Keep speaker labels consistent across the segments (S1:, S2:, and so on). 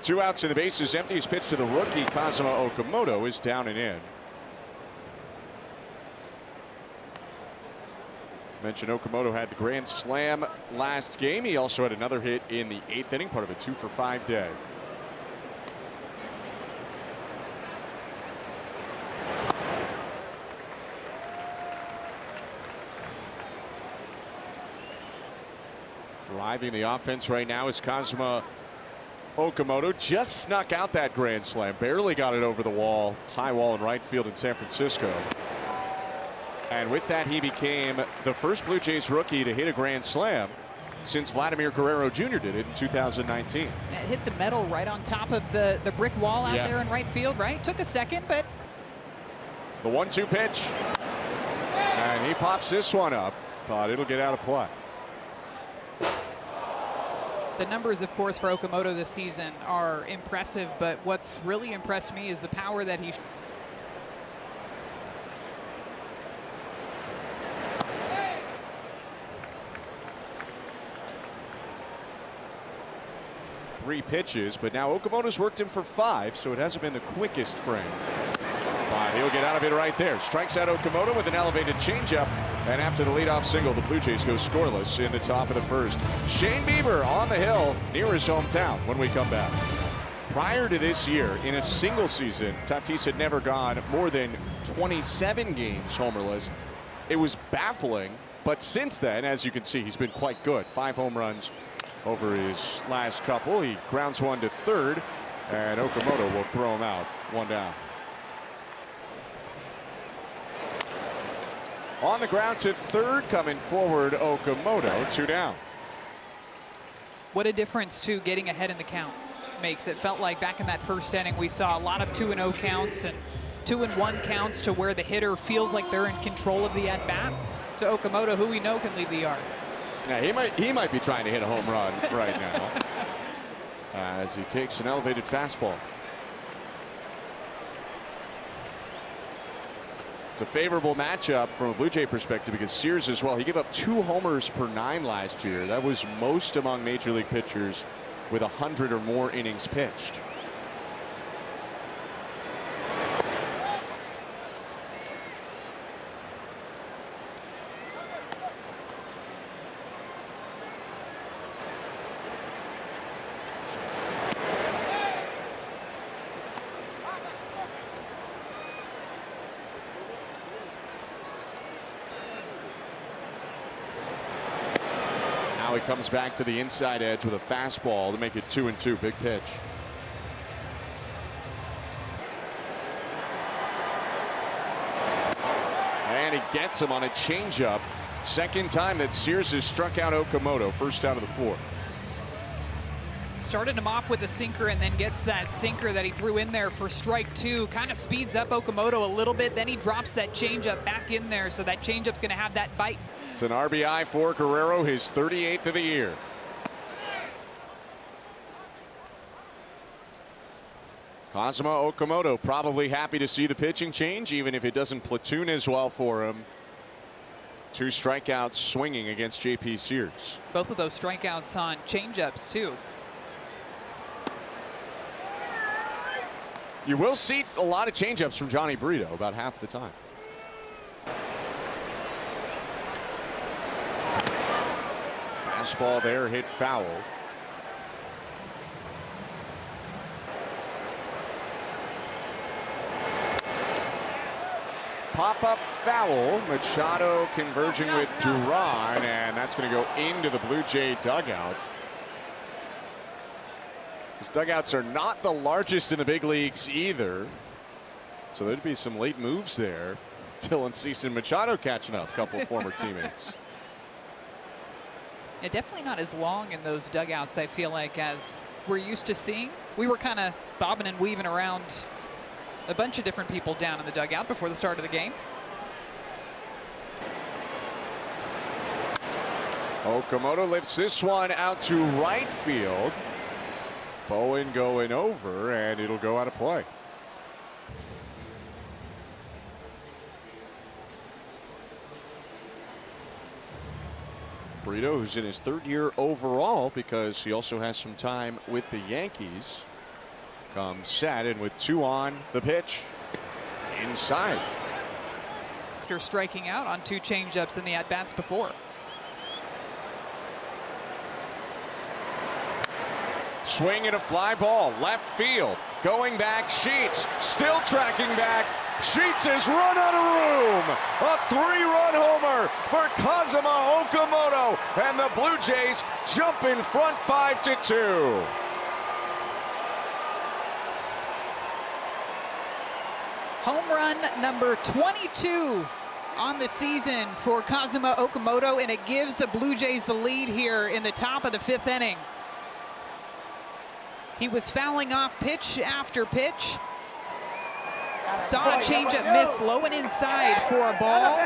S1: 2 outs and the bases empty. His pitch to the rookie Kazuma Okamoto is down and in. Mentioned Okamoto had the grand slam last game. He also had another hit in the 8th inning, part of a 2-for-5 day. Driving the offense right now is Kazuma Okamoto. Just snuck out that grand slam, barely got it over the wall, high wall in right field in San Francisco. And with that, he became the first Blue Jays rookie to hit a grand slam since Vladimir Guerrero Jr. did it in 2019.
S2: It hit the metal right on top of the brick wall out there in right field, right? Took a second, but...
S1: The 1-2 pitch. And he pops this one up, but it'll get out of play.
S2: The numbers, of course, for Okamoto this season are impressive, but what's really impressed me is the power that he...
S1: Three pitches, but now Okamoto's worked him for 5, so it hasn't been the quickest frame. But he'll get out of it right there. Strikes out Okamoto with an elevated changeup, and after the leadoff single, the Blue Jays go scoreless in the top of the first. Shane Bieber on the hill near his hometown when we come back. Prior to this year, in a single season, Tatis had never gone more than 27 games homerless. It was baffling, but since then, as you can see, he's been quite good. 5 home runs over his last couple. He grounds one to third, and Okamoto will throw him out. 1 down. On the ground to third, coming forward, Okamoto, 2 down.
S2: What a difference to getting ahead in the count makes. It felt like back in that first inning, we saw a lot of 2-0 counts and 2-1 counts to where the hitter feels like they're in control of the at-bat, to Okamoto, who we know can leave the yard.
S1: Yeah, he might be trying to hit a home run right now as he takes an elevated fastball. It's a favorable matchup from a Blue Jay perspective because Sears as well. He gave up 2 homers per 9 last year. That was most among major league pitchers with 100 or more innings pitched. Now he comes back to the inside edge with a fastball to make it 2-2. Big pitch. And he gets him on a changeup. Second time that Sears has struck out Okamoto. First out of the 4th.
S2: Started him off with a sinker and then gets that sinker that he threw in there for strike 2. Kind of speeds up Okamoto a little bit. Then he drops that changeup back in there, so that changeup's going to have that bite.
S1: It's an RBI for Guerrero, his 38th of the year. Kazuma Okamoto probably happy to see the pitching change, even if it doesn't platoon as well for him. 2 strikeouts swinging against JP Sears.
S2: Both of those strikeouts on changeups, too.
S1: You will see a lot of changeups from Johnny Brito, about half the time. Fastball there, hit foul. Pop-up foul. Machado converging with Duran, and that's going to go into the Blue Jay dugout. These dugouts are not the largest in the big leagues either, so there'd be some late moves there. Dylan Cease and Machado catching up, a couple of former teammates.
S2: Yeah, definitely not as long in those dugouts, I feel like, as we're used to seeing. We were kind of bobbing and weaving around a bunch of different people down in the dugout before the start of the game.
S1: Okamoto lifts this one out to right field. Bowen going over, and it'll go out of play. Brito, who's in his 3rd year overall because he also has some time with the Yankees. comes set, and with 2 on the pitch, inside.
S2: After striking out on 2 changeups in the at-bats before.
S1: Swing and a fly ball, left field. Going back, Sheets still tracking back. Sheets has run out of room. A 3-run homer for Kazuma Okamoto, and the Blue Jays jump in front 5-2.
S2: Home run number 22 on the season for Kazuma Okamoto, and it gives the Blue Jays the lead here in the top of the 5th inning. He was fouling off pitch after pitch. Saw a changeup miss low and inside for a ball.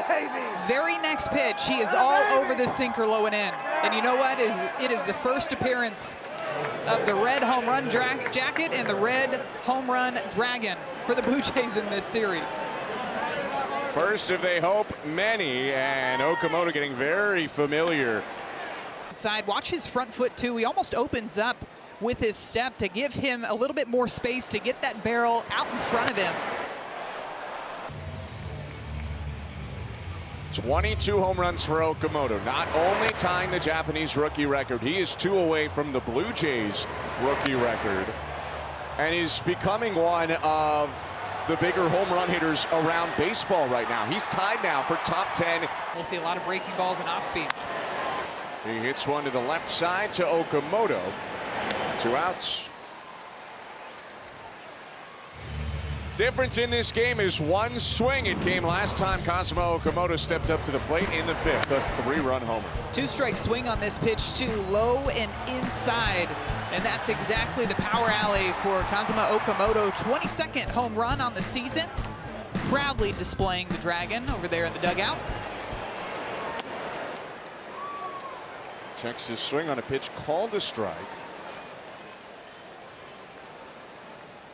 S2: Very next pitch, he is all over the sinker low and in. And you know what? It is the first appearance of the red home run jacket and the red home run dragon for the Blue Jays in this series.
S1: First of they hope many, and Okamoto getting very familiar.
S2: Inside, watch his front foot too. He almost opens up with his step to give him a little bit more space to get that barrel out in front of him.
S1: 22 home runs for Okamoto, not only tying the Japanese rookie record, he is 2 away from the Blue Jays rookie record, and he's becoming one of the bigger home run hitters around baseball right now. He's tied now for top 10.
S2: We'll see a lot of breaking balls and off speeds.
S1: He hits one to the left side to Okamoto. 2 outs. Difference in this game is 1 swing. It came last time Kazuma Okamoto stepped up to the plate in the 5th, a 3-run homer.
S2: 2-strike swing on this pitch too, low and inside. And that's exactly the power alley for Kazuma Okamoto. 22nd home run on the season. Proudly displaying the dragon over there in the dugout.
S1: Checks his swing on a pitch called a strike.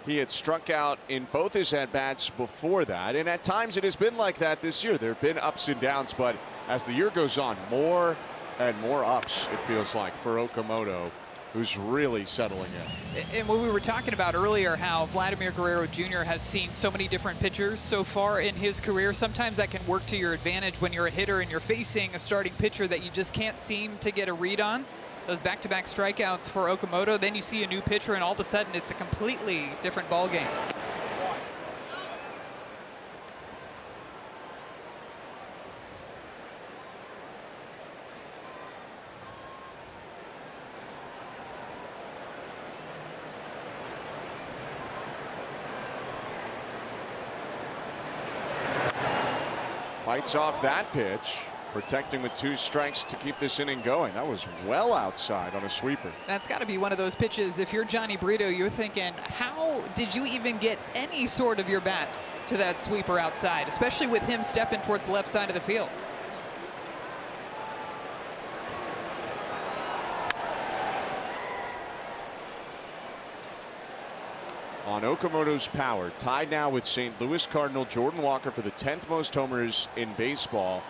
S1: He had struck out in both his at-bats before that, and at times it has been like that this year. There have been ups and downs, but as the year goes on, more and more ups, it feels like, for Okamoto, who's really settling in.
S2: And what we were talking about earlier, how Vladimir Guerrero Jr. has seen so many different pitchers so far in his career. Sometimes that can work to your advantage when you're a hitter and you're facing a starting pitcher that you just can't seem to get a read on. Those back-to-back strikeouts for Okamoto, then you see a new pitcher and all of a sudden it's a completely different ball game.
S1: Fights off that pitch. Protecting with 2 strikes to keep this inning going. That was well outside on a sweeper.
S2: That's got to be one of those pitches. If you're Johnny Brito, you're thinking, how did you even get any sort of your bat to that sweeper outside, especially with him stepping towards the left side of the field.
S1: On Okamoto's power, tied now with St. Louis Cardinal Jordan Walker for the 10th most homers in baseball.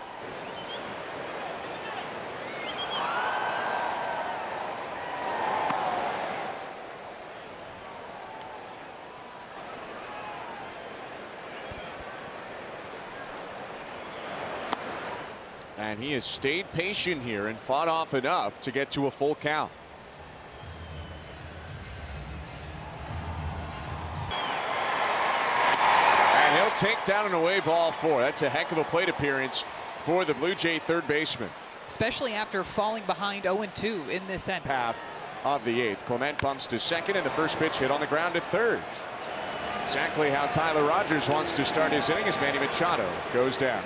S1: And he has stayed patient here and fought off enough to get to a full count. And he'll take down an away ball 4. That's a heck of a plate appearance for the Blue Jay third baseman.
S2: Especially after falling behind 0-2 in this end.
S1: Half of the 8th. Clement bumps to second, and the first pitch hit on the ground to third. Exactly how Tyler Rogers wants to start his inning as Manny Machado goes down.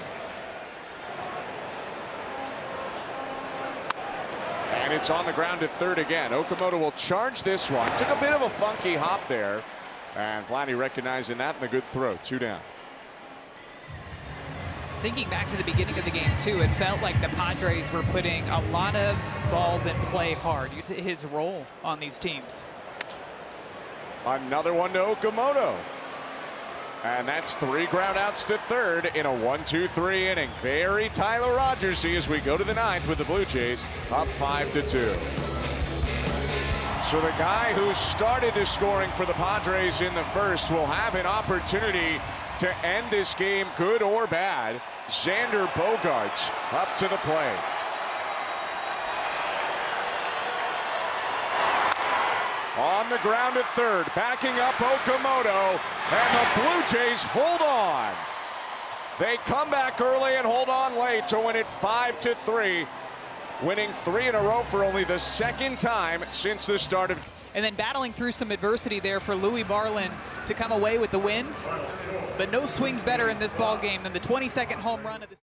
S1: And it's on the ground to third again. Okamoto will charge this one. Took a bit of a funky hop there. And Vladdy recognizing that and the good throw. 2 down.
S2: Thinking back to the beginning of the game, too, it felt like the Padres were putting a lot of balls in play hard. You see his role on these teams.
S1: Another one to Okamoto. And that's 3 ground outs to third in a 1-2-3 inning. Very Tyler Rogers-y as we go to the 9th with the Blue Jays up 5-2. So the guy who started the scoring for the Padres in the first will have an opportunity to end this game, good or bad. Xander Bogaerts up to the plate. On the ground at third, backing up Okamoto, and the Blue Jays hold on. They come back early and hold on late to win it 5-3, winning 3 in a row for only the second time since the start of.
S2: And then battling through some adversity there for Louis Varland to come away with the win. But no swings better in this ball game than the 22nd home run of the